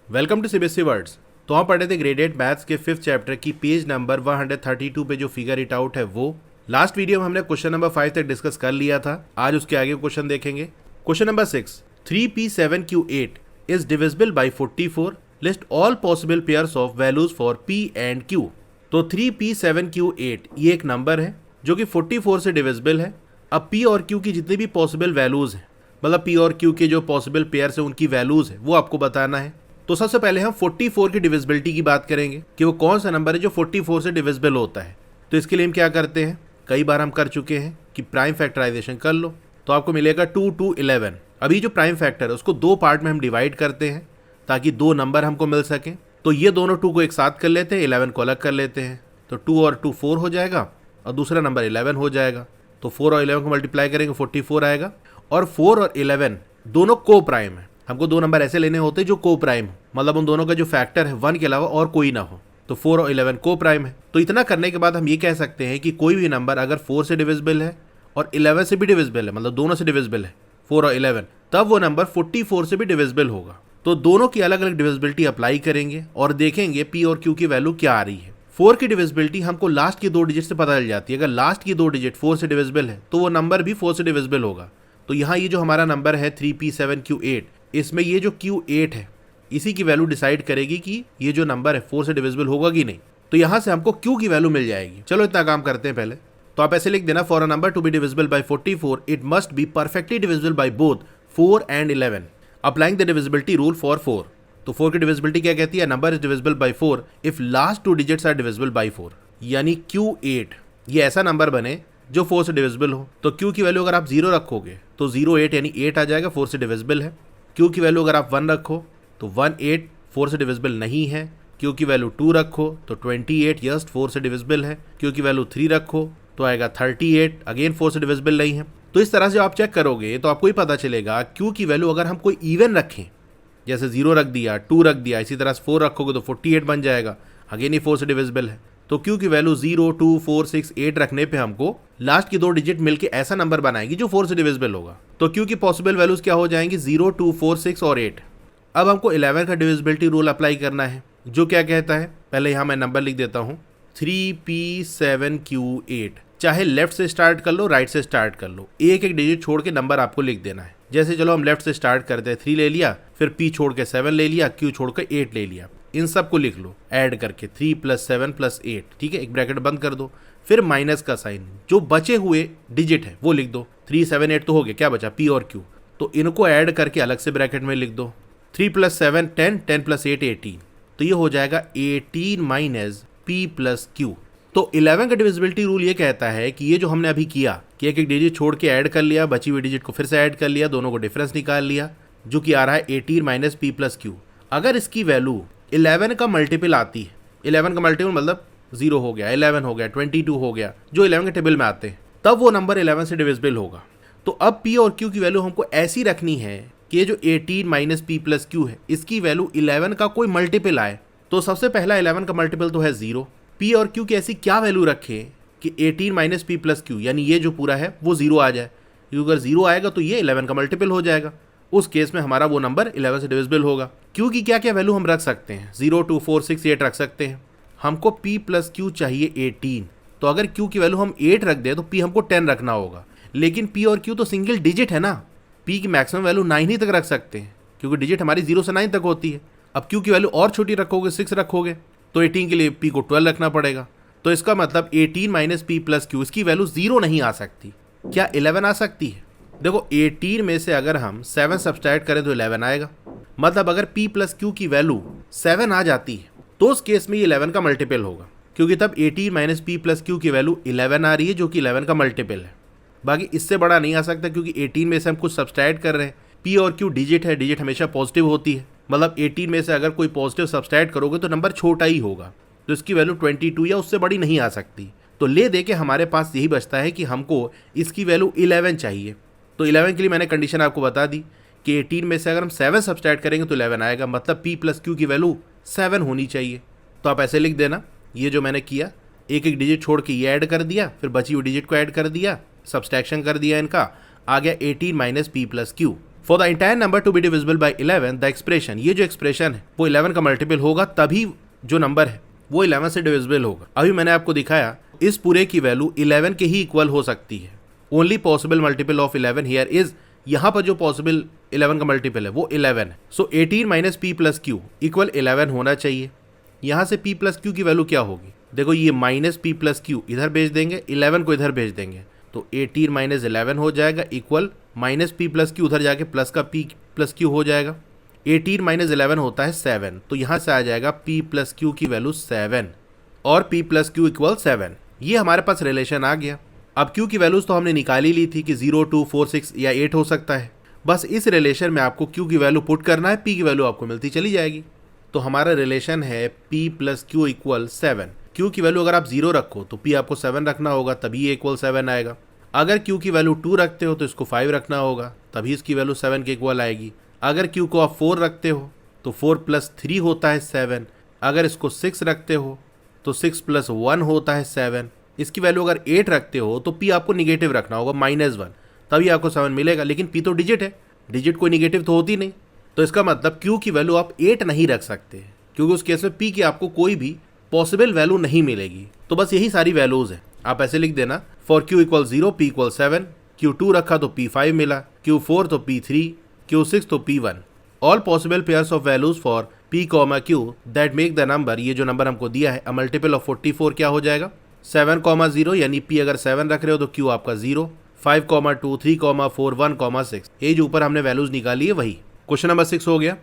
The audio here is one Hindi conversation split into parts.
Welcome to CBSE words. तो हम पढ़े थे ग्रेड 8 मैथ्स के 5th चैप्टर की पेज नंबर 132 पे जो फिगर इट आउट है वो। लास्ट वीडियो में हमने क्वेश्चन नंबर 5 तक डिस्कस कर लिया था। आज उसके आगे क्वेश्चन देखेंगे। Question number 6, 3p7q8 is divisible by 44। List all possible pairs of values for p and q। तो 3p7q8 ये एक नंबर है जो कि 44 से डिविजिबल है। अब p और q की जितनी भी पॉसिबल वैल्यूज हैं, मतलब p और q के जो पॉसिबल पेयर्स हैं उनकी वैल्यूज है वो आपको बताना है। तो सबसे पहले हम 44 की डिविजिबिलिटी की बात करेंगे कि वो कौन सा नंबर है जो 44 से डिविजिबल होता है। तो इसके लिए हम क्या करते हैं, कई बार हम कर चुके हैं कि प्राइम फैक्टराइजेशन कर लो तो आपको मिलेगा 2 2 11। अभी जो प्राइम फैक्टर है उसको दो पार्ट में हम डिवाइड करते हैं ताकि दो नंबर हमको मिल सकें। तो ये दोनों 2 को एक साथ कर लेते हैं, 11 को अलग कर लेते हैं। तो 2 और 2 4 हो जाएगा और दूसरा नंबर 11 हो जाएगा। तो 4 और 11 को मल्टीप्लाई करेंगे 44 आएगा। और 4 और 11 दोनों को प्राइम है। हमको दो नंबर ऐसे लेने होते हैं जो को प्राइम हो, मतलब उन दोनों का जो फैक्टर है 1 के अलावा और कोई ना हो। तो 4 और 11 को प्राइम है। तो इतना करने के बाद हम ये कह सकते हैं कि कोई भी नंबर अगर 4 से डिविजिबल है और 11 से भी डिविजिबल है, मतलब दोनों से डिविजिबल है 4 और 11, तब वो नंबर 44 से भी डिविजिबल होगा। तो दोनों की अलग अलग डिविजिबिलिटी अप्लाई करेंगे और देखेंगे पी और क्यू की वैल्यू क्या आ रही है। 4 की डिविजिबिलिटी हमको लास्ट की दो डिजिट से पता चल जाती है। अगर लास्ट की दो डिजिट 4 से डिविजिबल है तो वो नंबर भी 4 से डिविजिबल होगा। तो यहाँ ये जो हमारा नंबर है 3p7q8, इसमें ये जो q8 है इसी की वैल्यू डिसाइड करेगी कि ये जो नंबर है 4 से डिविजिबल होगा कि नहीं। तो यहाँ से हमको q की वैल्यू मिल जाएगी। चलो इतना काम करते हैं पहले। तो आप ऐसे लिख देना, for a number to be divisible by 44 it must be perfectly divisible by both 4 and 11, applying the divisibility rule for 4। तो 4 की डिविजिबिलिटी क्या कहती है, number is divisible by 4 if last two digits are divisible by 4। यानी q8 ये ऐसा नंबर बने जो 4 से डिविजिबल हो। तो q की वैल्यू अगर आप 0 रखोगे तो 08 यानी 8 आ जाएगा, 4 से डिविजिबल है। q की वैल्यू अगर आप 1 रखो तो 18 4 से डिविजिबल नहीं है। q की वैल्यू 2 रखो तो 28 जस्ट 4 से डिविजिबल है। q की वैल्यू 3 रखो तो आएगा 38, अगेन 4 से डिविजिबल नहीं है। तो इस तरह से आप चेक करोगे तो आपको ही पता चलेगा q की वैल्यू अगर हम कोई इवन रखें, जैसे 0 रख दिया, 2 रख दिया, इसी तरह से 4 रखोगे तो 48 बन जाएगा, अगेन ही 4 से डिविजिबल है। तो q की वैल्यू 0 2 4 6 8 रखने पे हमको लास्ट की दो डिजिट मिलके ऐसा नंबर बनाएगी जो 4 से डिविजिबल होगा। तो q की पॉसिबल वैल्यूज क्या हो जाएंगी, 0 2 4 6 और 8। अब हमको 11 का डिविजिबिलिटी रूल अप्लाई करना है जो क्या कहता है, पहले यहाँ मैं नंबर लिख देता हूँ 3p7q8। चाहे लेफ्ट से स्टार्ट कर लो राइट से स्टार्ट कर लो, एक एक डिजिट छोड़ के नंबर आपको लिख देना है। जैसे चलो हम लेफ्ट से स्टार्ट करते हैं, 3 ले लिया, फिर p छोड़ के 7 ले लिया, q छोड़ के 8 ले लिया। इन सब को लिख लो ऐड करके 3 + 7 + 8, ठीक है, एक ब्रैकेट बंद कर दो। फिर माइनस का साइन, जो बचे हुए डिजिट है वो लिख दो। 3 7 8 तो हो गया, क्या बचा p और q, तो इनको ऐड करके अलग से ब्रैकेट में लिख दो। 3 + 7 10, 10 + 8 18, तो ये हो जाएगा 18 - p + q। तो 11 का डिविजिबिलिटी रूल ये कहता है कि ये जो हमने अभी किया कि एक एक डिजिट छोड़ के ऐड कर लिया, बची हुई डिजिट को फिर से ऐड कर लिया, दोनों को डिफरेंस निकाल लिया जो कि आ रहा है 18 - p + q। अगर इसकी वैल्यू 11 का मल्टीपल आती है, 11 का मल्टीपल मतलब 0 हो गया, 11 हो गया, 22 हो गया, जो 11 के टेबल में आते हैं, तब वो नंबर 11 से डिविजिबल होगा। तो अब p और q की वैल्यू हमको ऐसी रखनी है कि ये जो 18 - p + q है इसकी वैल्यू 11 का कोई मल्टीपल आए। तो सबसे पहला 11 का मल्टीपल तो है 0। p और q की ऐसी क्या वैल्यू रखें कि 18 - p + q यानी ये जो पूरा है वो 0 आ जाए, क्योंकि अगर 0 आएगा तो ये 11 का मल्टीपल हो जाएगा। उस केस में हमारा वो नंबर 11 से डिविजिबल होगा। q की क्या क्या वैल्यू हम रख सकते हैं, 0 2 4 6 8 रख सकते हैं। हमको p + q चाहिए 18, तो अगर q की वैल्यू हम 8 रख दें तो p हमको 10 रखना होगा। लेकिन p और q तो सिंगल डिजिट है ना, p की मैक्सिमम वैल्यू 9 ही तक रख सकते हैं क्योंकि डिजिट हमारी 0 से 9 तक होती है। अब q की वैल्यू और छोटी रखोगे, 6 रखोगे, तो 18 के लिए p को 12 रखना पड़ेगा। तो इसका मतलब 18 - p + q, इसकी वैल्यू 0 नहीं आ सकती। क्या 11 आ सकती है? देखो 18 में से अगर हम 7 सब्सट्रैक्ट करें तो 11 आएगा। मतलब अगर p + q की वैल्यू 7 आ जाती है तो उस केस में ये 11 का मल्टीपल होगा, क्योंकि तब 18 - p + q की वैल्यू 11 आ रही है जो कि 11 का मल्टीपल है। बाकी इससे बड़ा नहीं आ सकता क्योंकि 18 में से हम कुछ सब्सट्रैक्ट कर रहे हैं। p और q डिजिट है, डिजिट हमेशा पॉजिटिव होती है, मतलब 18 में से अगर कोई पॉजिटिव सब्सट्रैक्ट करोगे तो नंबर छोटा ही होगा, तो इसकी वैल्यू 22 या उससे बड़ी नहीं आ सकती। तो ले दे के हमारे पास यही बचता है कि हमको इसकी वैल्यू 11 चाहिए। तो 11 के लिए मैंने कंडीशन आपको बता दी कि 18 में से अगर हम 7 सब्सट्रैक्ट करेंगे तो 11 आएगा, मतलब p + q की वैल्यू 7 होनी चाहिए। तो आप ऐसे लिख देना, ये जो मैंने किया एक एक डिजिट छोड़ के ये ऐड कर दिया, फिर बची हुई डिजिट को ऐड कर दिया, सब्सट्रैक्शन कर दिया इनका, आ गया 18 - p + q। For the entire number to be divisible bye 11 the expression, ये जो एक्सप्रेशन है वो 11 का मल्टीपल होगा, तभी जो नंबर है वो 11 से डिविजिबल होगा। अभी मैंने आपको दिखाया इस पूरे की वैल्यू 11 के ही इक्वल हो सकती है। Only possible multiple of 11 here is, यहाँ पर जो पॉसिबल 11 का मल्टीपल है वो 11 है। सो 18 minus P plus Q equal 11 होना चाहिए। यहाँ से p प्लस क्यू की वैल्यू क्या होगी, देखो ये माइनस पी प्लस क्यू इधर भेज देंगे, 11 को इधर भेज देंगे, तो 18 माइनस 11 हो जाएगा equal minus P plus Q, उधर जाके प्लस का p प्लस क्यू हो जाएगा। 18 माइनस 11 होता है 7, तो यहाँ से आ जाएगा p प्लस क्यू की वैल्यू 7 और p प्लस क्यू इक्वल 7। ये हमारे पास रिलेशन आ गया। अब q की वैल्यूज तो हमने निकाली ली थी कि 0, 2, 4, 6 या 8 हो सकता है। बस इस रिलेशन में आपको q की वैल्यू पुट करना है, p की वैल्यू आपको मिलती चली जाएगी। तो हमारा रिलेशन है p plus Q equal 7। q की वैल्यू अगर आप 0 रखो तो p आपको 7 रखना होगा, तभी ये इक्वल 7 आएगा। अगर q की वैल्यू 2 रखते हो तो इसको 5 रखना होगा, तभी इसकी वैल्यू 7 के इक्वल आएगी। अगर q को आप 4 रखते हो तो 4 प्लस 3 होता है 7। अगर इसको 6 रखते हो तो 6 प्लस 1 होता है 7। इसकी वैल्यू अगर 8 रखते हो तो p आपको निगेटिव रखना होगा -1, तभी आपको 7 मिलेगा। लेकिन p तो डिजिट है, डिजिट कोई निगेटिव तो होती नहीं, तो इसका मतलब q की वैल्यू आप 8 नहीं रख सकते, क्योंकि उस केस में p की आपको कोई भी पॉसिबल वैल्यू नहीं मिलेगी। तो बस यही सारी वैल्यूज है, आप ऐसे लिख देना for q equal 0 p equal 7, q2 रखा तो p5 मिला, q4 तो p3, q6 तो p1। All possible pairs of values for p, q that make the number, ये जो नंबर हमको दिया है अ मल्टीपल ऑफ 44 क्या हो जाएगा 7, 0, यानी p अगर 7 रख रहे हो तो q आपका 0, 5, 2, 3, 4, 1, 6, ये जो ऊपर हमने वैल्यूज निकाली है वही। क्वेश्चन नंबर 6 हो गया।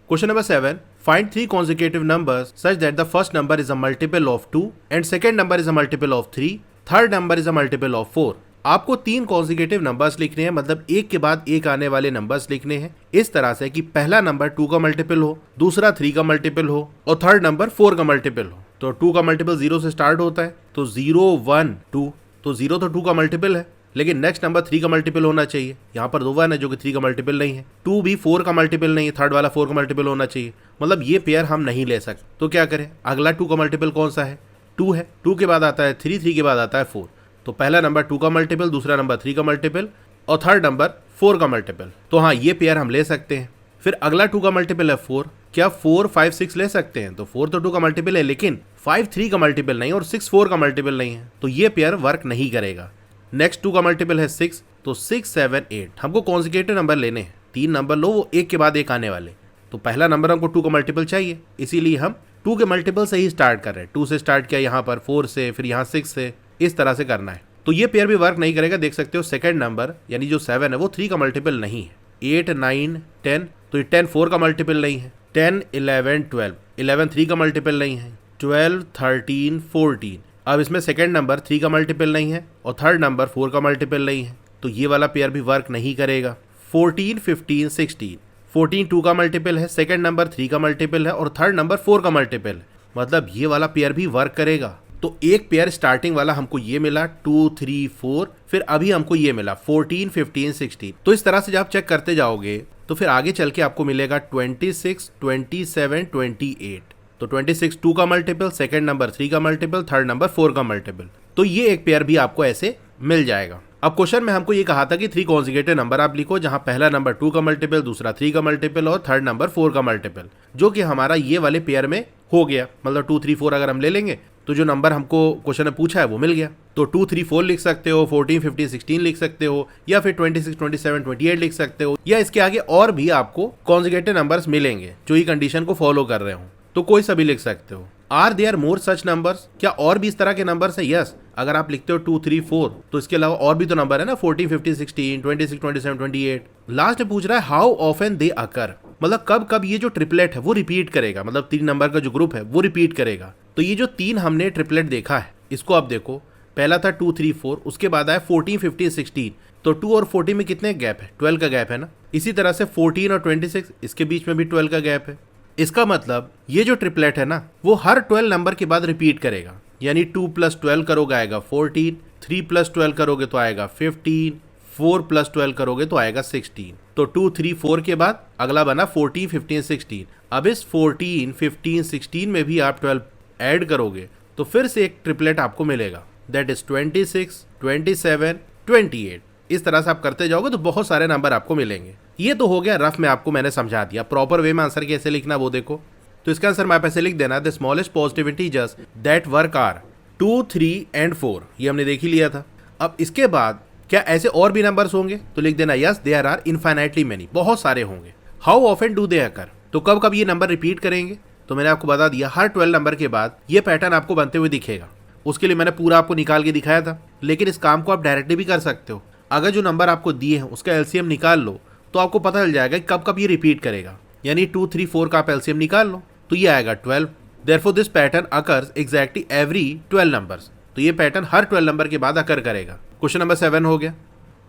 Question number 7, find 3 consecutive numbers such that the first number is a multiple of 2 and second number is a multiple of 3, third number is a multiple of 4। आपको 3 consecutive numbers लिखने हैं, मतलब एक के बाद एक आने वाले numbers लिखने हैं इस तरह से कि पहला नंबर 2 का मल्टीपल हो, दूसरा 3 का मल्टीपल हो और थर्ड नंबर 4 का मल्टीपल हो। तो 2 का मल्टीपल 0 से स्टार्ट होता है, तो 0, 1, 2, तो 0 तो 2 का मल्टीपल है, लेकिन नेक्स्ट नंबर 3 का मल्टीपल होना चाहिए। यहाँ पर 2 1 है जो कि 3 का मल्टीपल नहीं है। 2 भी 4 का मल्टीपल नहीं है, थर्ड वाला 4 का मल्टीपल होना चाहिए, मतलब ये पेयर हम नहीं ले सकते। तो क्या करें, अगला 2 का मल्टीपल कौन सा है, 2 है। 2 के बाद आता है 3, 3 के बाद आता है 4, तो पहला नंबर 2 का मल्टीपल, दूसरा नंबर 3 का मल्टीपल और थर्ड नंबर 4 का मल्टीपल। तो हाँ, ये पेयर हम ले सकते हैं। फिर अगला 2 का मल्टीपल है 4, क्या 4, 5, 6 ले सकते हैं, तो 4 तो 2 का मल्टीपल है, लेकिन 5 3 का मल्टीपल नहीं और 6 4 का मल्टीपल नहीं है, तो ये पेयर वर्क नहीं करेगा। नेक्स्ट 2 का मल्टीपल है 6, तो 6, 7, 8 हमको कॉन्जिक्यूटिव नंबर लेने हैं, 3 नंबर लो वो एक के बाद एक आने वाले, तो पहला नंबर हमको 2 का मल्टीपल चाहिए, इसीलिए हम 2 के मल्टीपल से ही स्टार्ट कर रहे हैं। 2 से स्टार्ट किया, यहाँ पर 4 से, फिर यहाँ 6 से, इस तरह से करना है। तो ये पेयर भी वर्क नहीं करेगा। देख सकते हो सेकंड नंबर यानी जो 7 है वो 3 का मल्टीपल नहीं है। 8, 9, 10, तो ये 10 4 का मल्टीपल नहीं है। 10, 11, 12, 11 3 का मल्टीपल नहीं है। 12, 13, 14, अब इसमें सेकंड नंबर 3 का मल्टीपल नहीं है और थर्ड नंबर 4 का मल्टीपल नहीं है, तो ये वाला पेयर भी वर्क नहीं करेगा। 14, 15, 16, 14 2 का मल्टीपल है, सेकंड नंबर 3 का मल्टीपल है और थर्ड नंबर 4 का मल्टीपल है, मतलब ये वाला पेयर भी वर्क करेगा। तो एक पेयर स्टार्टिंग वाला हमको ये मिला 2, 3, 4, फिर अभी हमको ये मिला 14, 15, 16। तो इस तरह से जब आप चेक करते जाओगे तो फिर आगे चल के आपको मिलेगा 26, 27, 28। तो 26 2 का मल्टीपल, सेकंड नंबर 3 का मल्टीपल, थर्ड नंबर 4 का मल्टीपल, तो ये एक पेयर भी आपको ऐसे मिल जाएगा। अब क्वेश्चन में हमको ये कहा था कि 3 कॉन्जिक्यूटिव नंबर आप लिखो, जहां पहला नंबर 2 का मल्टीपल, दूसरा 3 का मल्टीपल और थर्ड नंबर 4 का मल्टीपल, जो कि हमारा ये वाले पेयर में हो गया। मतलब 2, 3, 4 अगर हम ले लेंगे तो जो नंबर हमको क्वेश्चन में पूछा है वो मिल गया। तो 2, 3, 4 लिख सकते हो, 14, 15, 16 लिख सकते हो, या फिर 26, 27, 28 लिख सकते हो, या इसके आगे और भी आपको कॉन्जिक्यूटिव नंबर्स मिलेंगे जो ही कंडीशन को फॉलो कर रहे हो, तो कोई सा भी लिख सकते हो। Are there more such numbers, क्या और भी इस तरह के नंबर्स है? यस, अगर आप लिखते हो 2, 3, 4 तो इसके अलावा और भी तो नंबर है ना, 14, 15, 16, 26, 27, 28। लास्ट में पूछ रहा है हाउ ऑफन दे अकर, मतलब कब कब ये जो ट्रिपलेट है वो रिपीट करेगा, मतलब 3 नंबर का जो ग्रुप है वो रिपीट करेगा। तो ये जो 3 हमने ट्रिपलेट देखा है इसको आप देखो, पहला था 2, 3, 4, उसके बाद आया 14, 15, 16, तो 2 और 14 में कितने गैप है? 12 का गैप है ना। इसी तरह से 14 और 26 इसके बीच में भी 12 का गैप है। इसका मतलब ये जो ट्रिपलेट है ना वो हर 12 नंबर के बाद रिपीट करेगा, यानी 2 + 12 करोगे आएगा 14, 3 + 12 करोगे तो आएगा 15, 4 + 12 करोगे तो आएगा 16। तो 2, 3, 4 के बाद अगला बना 14, 15, 16। अब इस 14, 15, 16 में भी आप 12 ऐड करोगे तो फिर से एक ट्रिपलेट आपको मिलेगा, दैट इज 26, 27, 28। इस तरह से आप करते जाओगे तो बहुत सारे नंबर आपको मिलेंगे। ये तो हो गया रफ में, आपको मैंने समझा दिया। प्रॉपर वे में आंसर कैसे लिखना वो देखो। तो इसका आंसर हमारे पास लिख देना, the smallest positive integers that work are 2, 3 and 4। ये हमने देख ही लिया था। अब इसके बाद क्या ऐसे और भी नंबर्स होंगे, तो लिख देना yes there are infinitely many, बहुत सारे होंगे। How often do they occur, तो कब कब ये नंबर रिपीट करेंगे, तो मैंने आपको बता दिया हर 12 नंबर के बाद ये पैटर्न आपको बनते हुए दिखेगा। उसके लिए मैंने पूरा आपको निकाल के दिखाया था, लेकिन इस काम को आप डायरेक्टली भी कर सकते हो। अगर जो नंबर आपको दिए हैं उसका एलसीएम निकाल लो तो आपको पता चल जाएगा कब कब ये रिपीट करेगा। यानी 2, 3, 4 का आप एलसीएम निकाल लो तो ये आएगा 12। Therefore this pattern occurs exactly every 12 numbers, तो ये पैटर्न हर 12 नंबर के बाद अकर करेगा। क्वेश्चन नंबर 7 हो गया।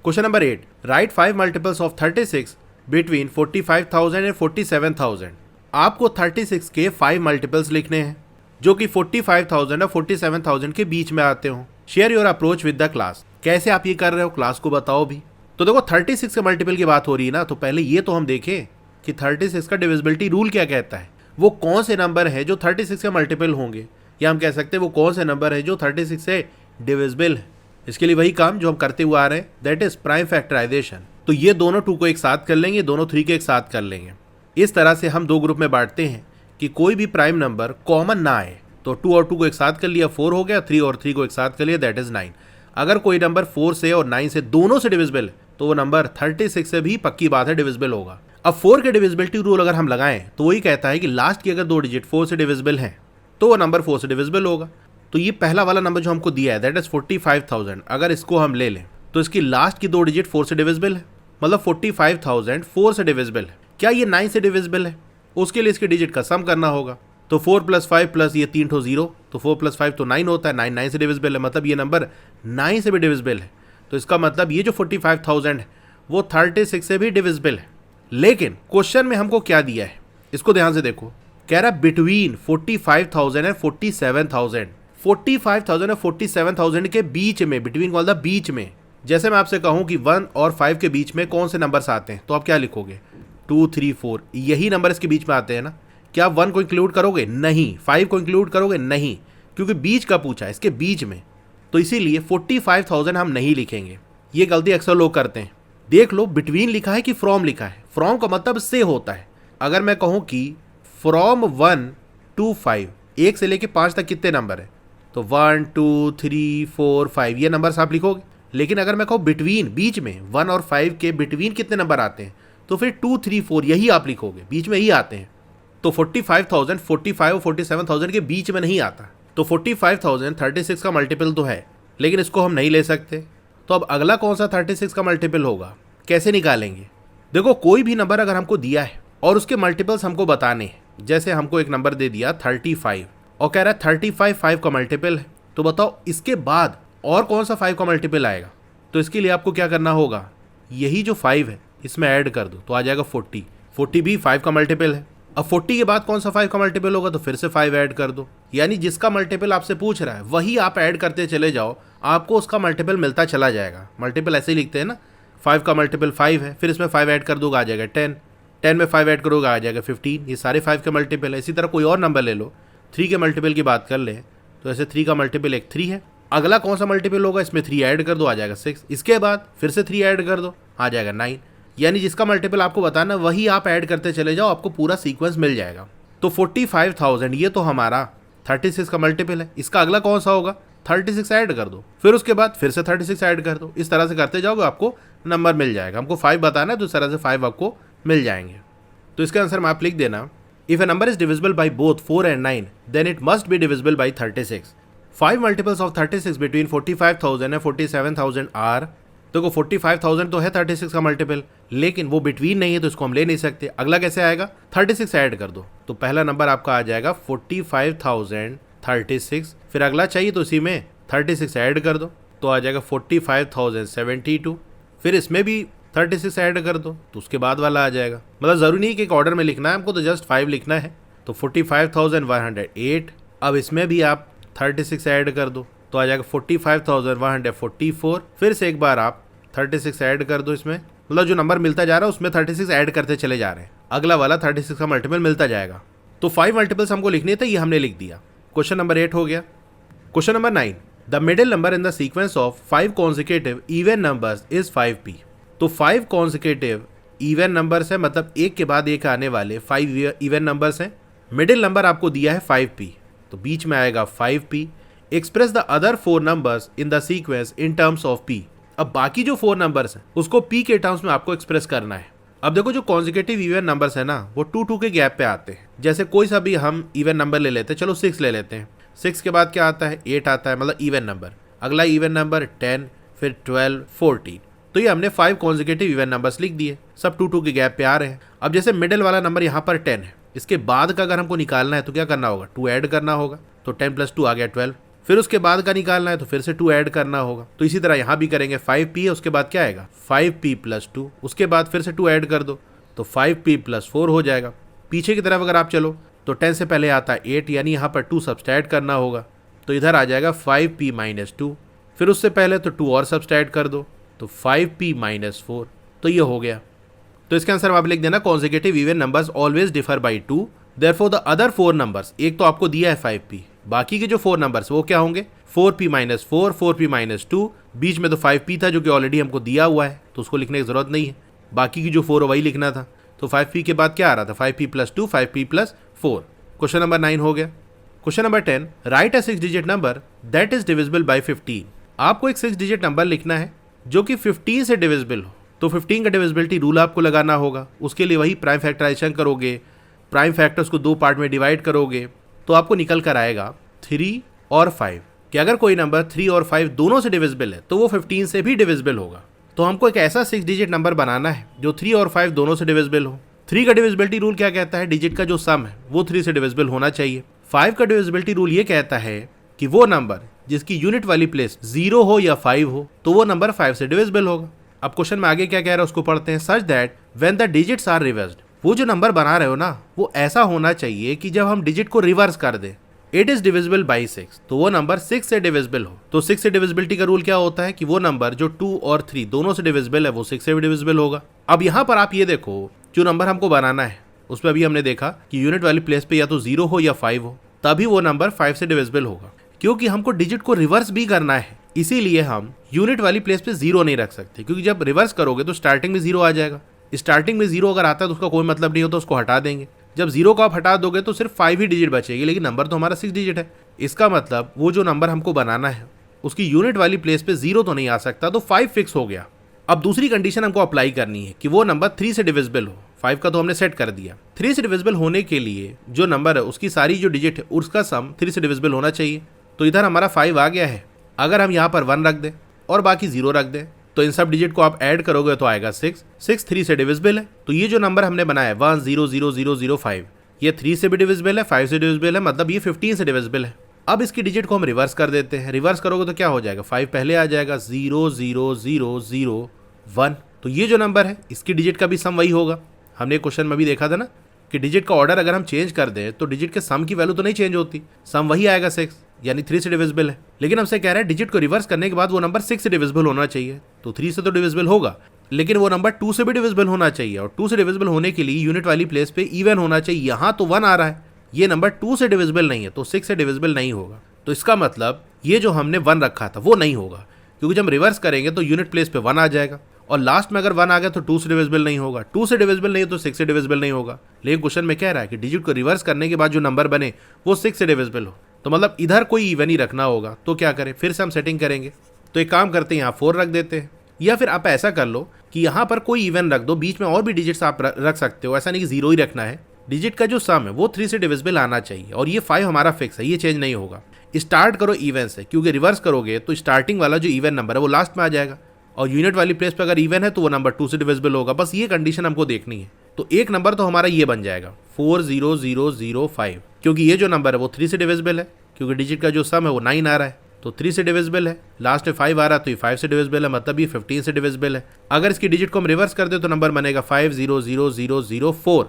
Question number 8, right 5 multiples of 36 between 45,000 and 47,000। आपको 36 के 5 मल्टीपल्स लिखने हैं जो कि 45,000 और 47,000 के बीच में आते हो। Share your approach with the class, कैसे आप ये कर रहे हो क्लास को बताओ भी। तो देखो 36 के मल्टीपल की बात हो रही है ना, तो पहले ये तो हम देखें कि 36 का डिविजिबिलिटी रूल क्या कहता है। वो कौन से नंबर है जो 36 के मल्टीपल होंगे, या हम कह सकते हैं वो कौन से नंबर है जो 36 से डिविजिबल है। इसके लिए वही काम जो हम करते हुए आ रहे हैं, दैट इज प्राइम फैक्टराइजेशन। तो ये दोनों 2 को एक साथ कर लेंगे, दोनों 3 के एक साथ कर लेंगे। इस तरह से हम 2 ग्रुप में बांटते हैं कि कोई भी प्राइम नंबर कॉमन ना आए। तो 2 और 2 को एक साथ कर लिया 4 हो गया, 3 और 3 को एक साथ कर लिया दैट इज 9। अगर कोई नंबर 4 से और 9 से दोनों से डिविजिबल है तो वो नंबर 36 से भी पक्की बात है डिविजिबल होगा। अब 4 के डिविजिबिलिटी रूल अगर हम लगाएं तो वही कहता है कि लास्ट की अगर 2 डिजिट 4 से डिविजिबल हैं तो वो नंबर 4 से डिविजिबल होगा। तो ये पहला वाला नंबर जो हमको दिया है दैट इज 45,000, अगर इसको हम ले लें तो इसकी लास्ट की 2 डिजिट 4 से डिविजिबल है, मतलब 45,000 4 से डिविजिबल है। क्या ये 9 से डिविजिबल है, उसके लिए इसके डिजिट का सम करना होगा। तो 4 + 5 प्लस ये 3 ठो 0, तो 4 + 5 तो 9 होता है। 9 से डिविजिबल है, मतलब ये नंबर 9 से भी डिविजिबल है। तो इसका मतलब ये जो 45,000 है वो 36 से भी डिविजिबल है। लेकिन क्वेश्चन में हमको क्या दिया है, इसको ध्यान से देखो। कह रहा है बिटवीन 45,000 एंड 47,000। 45,000 और 47,000 के बीच में, बिटवीन वाला बीच में। जैसे मैं आपसे कहूं कि 1 और 5 के बीच में कौन से नंबर्स आते हैं, तो आप क्या लिखोगे 2, 3, 4, यही नंबर इसके बीच में आते हैं ना। क्या आप 1 को इंक्लूड करोगे, नहीं। 5 को इंक्लूड करोगे, नहीं, क्योंकि बीच का पूछा है, इसके बीच में। तो इसीलिए 45,000 हम नहीं लिखेंगे। ये गलती अक्सर लोग करते हैं। देख लो बिटवीन लिखा है कि फ्रॉम लिखा है। फ्रॉम का मतलब से होता है। अगर मैं कहूं कि फ्रॉम 1 to 5, 1 से लेके 5 तक कितने नंबर है, तो 1, 2, 3, 4, 5 ये नंबर आप लिखोगे। लेकिन अगर मैं कहूँ बिटवीन, बीच में 1 और 5 के बिटवीन कितने नंबर आते हैं, तो फिर 2, 3, 4 यही आप लिखोगे, बीच में ही आते हैं। तो 45,000 45 और 47,000 के बीच में नहीं आता। तो 45,000 36 का मल्टीपल तो है, लेकिन इसको हम नहीं ले सकते। तो अब अगला कौन सा 36 का मल्टीपल होगा, कैसे निकालेंगे। देखो कोई भी नंबर अगर हमको दिया है और उसके मल्टीपल्स हमको बताने हैं, जैसे हमको एक नंबर दे दिया 35 और कह रहा है 35 5 का मल्टीपल है, तो बताओ इसके बाद और कौन सा 5 का मल्टीपल आएगा। तो इसके लिए आपको क्या करना होगा, यही जो 5 है इसमें ऐड कर दो तो आ जाएगा 40। 40 भी 5 का मल्टीपल है। अब 40 के बाद कौन सा 5 का मल्टीपल होगा, तो फिर से 5 ऐड कर दो। यानी जिसका मल्टीपल आपसे पूछ रहा है वही आप ऐड करते चले जाओ, आपको उसका मल्टीपल मिलता चला जाएगा। मल्टीपल ऐसे ही लिखते हैं ना, 5 का मल्टीपल 5 है, फिर इसमें 5 ऐड कर दोगे आ जाएगा 10, 10 में 5 ऐड करोगे आ जाएगा 15। ये सारे 5 के मल्टीपल है। इसी तरह कोई और नंबर ले लो, 3 के मल्टीपल की बात कर लें तो ऐसे 3 का मल्टीपल एक 3 है। अगला कौन सा मल्टीपल होगा, इसमें 3 ऐड कर दो आ जाएगा 6, इसके बाद फिर से 3 ऐड कर दो आ जाएगा 9। यानी जिसका मल्टीपल आपको बताना वही आप ऐड करते चले जाओ, आपको पूरा सीक्वेंस मिल जाएगा। तो 45,000 ये तो हमारा 36 का मल्टीपल है। इसका अगला कौन सा होगा, 36 ऐड कर दो, फिर उसके बाद फिर से 36 ऐड कर दो। इस तरह से करते जाओगे आपको नंबर मिल जाएगा। हमको 5 बताना है तो इस तरह से 5 आपको मिल जाएंगे। तो इसका आंसर में आप लिख देना, if a number is divisible by both 4 and 9 then it must be divisible by 36। 5 multiples of 36 between 45,000 and 47,000 are. देखो 45,000 तो है 36 का मल्टीपल, लेकिन वो बिटवीन नहीं है तो इसको हम ले नहीं सकते। अगला कैसे आएगा, 36 ऐड कर दो तो पहला नंबर आपका आ जाएगा 45,036। फिर अगला चाहिए तो इसी में 36 ऐड कर दो तो आ जाएगा 45,072। फिर इसमें भी 36 ऐड कर दो तो उसके बाद वाला आ जाएगा। मतलब ज़रूरी नहीं कि एक ऑर्डर में लिखना है हमको, तो जस्ट 5 लिखना है। तो 45,108। अब इसमें भी आप 36 ऐड कर दो तो आ जाएगा 45,144। फिर से एक बार आप 36 ऐड कर दो इसमें, मतलब जो नंबर मिलता जा रहा है उसमें 36 ऐड करते चले जा रहे हैं, अगला वाला 36 का मल्टीपल मिलता जाएगा। तो 5 मल्टीपल्स हमको लिखने थे, ये हमने लिख दिया। क्वेश्चन नंबर 8 हो गया। Question number 9, the middle number in the sequence of 5 consecutive even numbers is 5p। तो 5 कॉन्जिक्यूटिव इवन नंबर्स है, मतलब एक के बाद एक आने वाले 5 इवन नंबर्स हैं। मिडिल नंबर आपको दिया है 5p, तो बीच में आएगा 5p। Express the other 4 numbers in the sequence in terms of p। अब बाकी जो 4 नंबर्स हैं उसको p के टर्म्स में आपको एक्सप्रेस करना है। अब देखो जो कॉन्जिक्यूटिव इवन नंबर्स है ना वो 2-2 के गैप पे आते हैं। जैसे कोई सा भी हम इवन नंबर ले लेते हैं, चलो 6 ले लेते हैं। 6 के बाद क्या आता है, 8 आता है, मतलब इवन नंबर। अगला इवन नंबर 10, फिर 12, 14। तो ये हमने 5 कॉन्जिक्यूटिव इवन नंबर्स लिख दिए, सब 2-2 के गैप पे आ रहे हैं। अब जैसे मिडिल वाला नंबर यहाँ पर 10 है, इसके बाद का अगर हमको निकालना है तो क्या करना होगा, 2 ऐड करना होगा। तो 10 + 2 आ गया 12। फिर उसके बाद का निकालना है तो फिर से 2 ऐड करना होगा। तो इसी तरह यहाँ भी करेंगे, 5p है, उसके बाद क्या आएगा 5p + 2, उसके बाद फिर से 2 ऐड कर दो तो 5p + 4 हो जाएगा। पीछे की तरफ अगर आप चलो तो 10 से पहले आता है 8, यानी यहाँ पर 2 सब्सट्रैक्ट करना होगा, तो इधर आ जाएगा 5p - 2। फिर उससे पहले तो 2 और सब्सट्रैक्ट कर दो तो 5p - 4, तो ये हो गया। तो इसके आंसर में आप लिख देना consecutive even numbers always differ by 2, therefore the other 4 numbers, एक तो आपको दिया है 5p, बाकी के जो 4 नंबर्स वो क्या होंगे, 4p - 4, 4p - 2, बीच में तो 5p था जो कि ऑलरेडी हमको दिया हुआ है तो उसको लिखने की जरूरत नहीं है, बाकी की जो 4 वही लिखना था। तो 5p के बाद क्या आ रहा था, 5p + 2, 5p + 4। क्वेश्चन नंबर 9 हो गया। Question number 10, right a 6 digit number that is divisible by 15। आपको एक 6 डिजिट नंबर लिखना है जो कि 15 से डिविजिबल हो। तो 15 का डिविजिबिलिटी रूल आपको लगाना होगा। उसके लिए वही प्राइम फैक्टराइजेशन करोगे, प्राइम फैक्टर्स को 2 पार्ट में डिवाइड करोगे, तो आपको निकल कर आएगा 3 और 5 कि अगर कोई नंबर 3 और 5 दोनों से डिविजिबल है तो वो 15 से भी डिविजिबल होगा। तो हमको एक ऐसा 6 डिजिट नंबर बनाना है जो 3 और 5 दोनों से डिविजिबल हो। 3 का डिविजिबिलिटी रूल क्या कहता है, डिजिट का जो सम है वो 3 से डिविजिबल होना चाहिए। 5 का डिविजिबिलिटी रूल ये कहता है कि वो नंबर जिसकी यूनिट वाली प्लेस 0 हो या 5 हो तो वो नंबर 5 से डिविजिबल होगा। अब क्वेश्चन में आगे क्या कह रहा है उसको पढ़ते हैं। Such that when the digits are reversed, वो जो नंबर बना रहे हो ना वो ऐसा होना चाहिए कि जब हम डिजिट को रिवर्स कर दें, इट इज डिविजिबल बाई 6, तो वो नंबर 6 से डिविजिबल हो। तो 6 से डिविजिबिलिटी का रूल क्या होता है कि वो नंबर जो 2 और 3 दोनों से डिविजिबल है वो 6 से भी डिविजिबल होगा। अब यहाँ पर आप ये देखो जो नंबर हमको बनाना है उसमें अभी हमने देखा कि यूनिट वाली प्लेस पे या तो 0 हो या 5 हो, तभी वो नंबर 5 से डिविजिबल होगा। क्योंकि हमको डिजिट को रिवर्स भी करना है इसीलिए हम यूनिट वाली प्लेस पे 0 नहीं रख सकते, क्योंकि जब रिवर्स करोगे तो स्टार्टिंग में 0 आ जाएगा। स्टार्टिंग में 0 अगर आता है तो उसका कोई मतलब नहीं हो, तो उसको हटा देंगे। जब 0 को आप हटा दोगे तो सिर्फ 5 ही डिजिट बचेगी, लेकिन नंबर तो हमारा 6 डिजिट है। इसका मतलब वो जो नंबर हमको बनाना है उसकी यूनिट वाली प्लेस पे 0 तो नहीं आ सकता, तो 5 फिक्स हो गया। अब दूसरी कंडीशन हमको अप्लाई करनी है कि वो नंबर 3 से डिविजिबल हो। 5 का तो हमने सेट कर दिया। 3 से डिविजिबल होने के लिए जो नंबर है उसकी सारी जो डिजिट है उसका सम 3 से डिविजिबल होना चाहिए। तो इधर हमारा 5 आ गया है। अगर हम यहाँ पर 1 रख दें और बाकी 0 रख दें तो इन सब डिजिट को आप ऐड करोगे तो आएगा 6। 6 3 से डिविजिबल है, तो ये जो नंबर हमने बनाया 100005 ये 3 से भी डिविजिबल है, 5 से डिविजिबल है, मतलब ये 15 से डिविजिबल है। अब इसकी डिजिट को हम रिवर्स कर देते हैं। रिवर्स करोगे तो क्या हो जाएगा, 5 पहले आ जाएगा, 00001। तो ये जो नंबर है इसकी डिजिट का भी सम वही होगा। हमने क्वेश्चन में भी देखा था ना कि डिजिट का ऑर्डर अगर हम चेंज कर दें तो डिजिट के सम की वैल्यू तो नहीं चेंज होती, सम वही आएगा 6, यानी 3 से डिविजिबल है। लेकिन हमसे कह रहा है डिजिट को रिवर्स करने के बाद वो नंबर 6 से डिविजिबल होना चाहिए। तो 3 से तो डिविजिबल होगा, लेकिन वो नंबर 2 से भी डिविजिबल होना चाहिए, और 2 से डिविजिबल होने के लिए यूनिट वाली प्लेस पे इवन होना चाहिए। यहाँ तो 1 आ रहा है, ये नंबर 2 से डिविजिबल नहीं है, तो 6 से डिविजिबल नहीं होगा। तो इसका मतलब ये जो हमने 1 रखा था वो नहीं होगा, क्योंकि जब हम रिवर्स करेंगे तो यूनिट प्लेस पे 1 आ जाएगा, और लास्ट में अगर 1 आ गया तो 2 से डिविजिबल नहीं होगा। 2 से डिविजिबल नहीं है तो 6 से डिविजिबल नहीं होगा। लेकिन क्वेश्चन में कह रहा है कि डिजिट को रिवर्स करने के बाद जो नंबर बने वो 6 से डिविजिबल हो, तो मतलब इधर कोई इवन ही रखना होगा। तो क्या करें, फिर से हम सेटिंग करेंगे। तो एक काम करते हैं, यहाँ 4 रख देते हैं, या फिर आप ऐसा कर लो कि यहाँ पर कोई इवन रख दो, बीच में और भी डिजिट्स आप रख सकते हो, ऐसा नहीं कि 0 ही रखना है। डिजिट का जो सम है वो 3 से डिविजिबल आना चाहिए, और ये 5 हमारा फिक्स है, ये चेंज नहीं होगा। स्टार्ट करो इवन से, क्योंकि रिवर्स करोगे तो स्टार्टिंग वाला जो इवन नंबर है वो लास्ट में आ जाएगा, और यूनिट वाली प्लेस पे अगर इवन है तो वो नंबर 2 से डिविजिबल होगा। बस ये कंडीशन हमको देखनी है। तो एक नंबर तो हमारा ये बन जाएगा 40005, क्योंकि ये जो नंबर है वो 3 से डिविजिबल है, क्योंकि डिजिट का जो सम है वो 9 आ रहा है, तो 3 से डिविजिबल है। लास्ट में 5 आ रहा है तो ये 5 से डिविजिबल है, मतलब ये 15 से डिविजिबल है। अगर इसकी डिजिट को हम रिवर्स कर दे तो नंबर बनेगा 500004,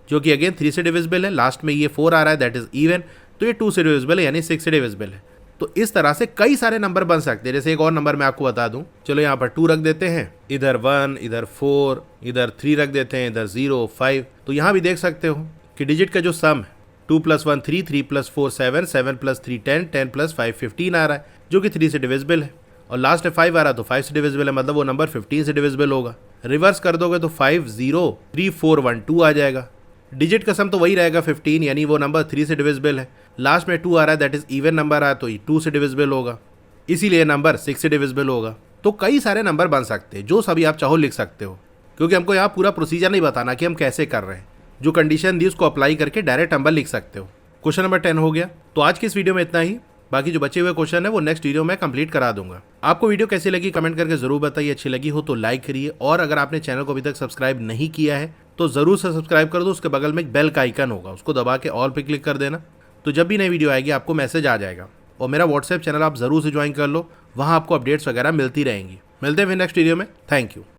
जो कि अगेन 3 से डिविजिबल है। लास्ट में ये 4 आ रहा है, दैट इज इवन, तो ये 2 से डिविजिबल है, यानी 6 से डिविजिबल है। तो इस तरह से कई सारे नंबर बन सकते हैं। जैसे एक और नंबर मैं आपको बता दूं, चलो यहाँ पर 2 रख देते हैं, इधर 1, इधर 4, इधर 3 रख देते हैं, इधर 0, 5। तो यहाँ भी देख सकते हो कि डिजिट का जो सम है 2 + 1 3, 3 + 4 7, 7 + 3 10, 10 + 5 15 आ रहा है, जो कि 3 से डिविजिबल है। और लास्ट में 5 आ रहा है तो 5 से डिविजिबल है, मतलब वो नंबर 15 से डिविजिबल होगा। रिवर्स कर दोगे तो 503412 आ जाएगा। डिजिट का सम तो वही रहेगा 15, यानी वो नंबर 3 से डिविजिबल है। लास्ट में 2 आ रहा है, दैट इज इवन नंबर आया तो ये 2 से डिविजिबल होगा, इसीलिए नंबर 6 से डिविजिबल होगा। तो कई सारे नंबर बन सकते हैं, जो सभी आप चाहो लिख सकते हो, क्योंकि हमको यहाँ पूरा प्रोसीजर नहीं बताना कि हम कैसे कर रहे हैं। जो कंडीशन दी उसको अप्लाई करके डायरेक्ट नंबर लिख सकते हो। क्वेश्चन नंबर 10 हो गया। तो आज की इस वीडियो में इतना ही, बाकी जो बचे हुए क्वेश्चन है वो नेक्स्ट वीडियो में कंप्लीट करा दूंगा। आपको वीडियो कैसी लगी कमेंट करके जरूर बताइए, अच्छी लगी हो तो लाइक करिए, और अगर आपने चैनल को अभी तक सब्सक्राइब नहीं किया है तो जरूर से सब्सक्राइब कर दो। उसके बगल में एक बेल का आइकन होगा, उसको दबा के ऑल पे क्लिक कर देना, तो जब भी नई वीडियो आएगी आपको मैसेज आ जाएगा। और मेरा व्हाट्सएप चैनल आप जरूर से ज्वाइन कर लो, वहाँ आपको अपडेट्स वगैरह मिलती रहेंगी। मिलते हैं फिर नेक्स्ट वीडियो में। Thank you.